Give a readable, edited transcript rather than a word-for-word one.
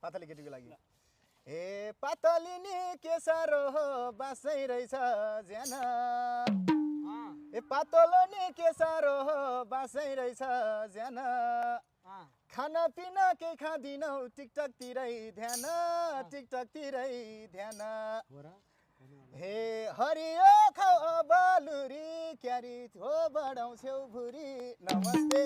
पातली केटीको लागि ए पातली नि के साह्रो हो बासै रहेछ ज्यान ए पातलो नि के साह्रो हो बासै रहेछ ज्यान खाना पिना केही खाँदिनौ टिकटकतिरै ध्यान टिकटकतिरै ध्यान हे हरियो खाऊ बालुरी क्यारी हो बढाउँछौ भुरी नमस्ते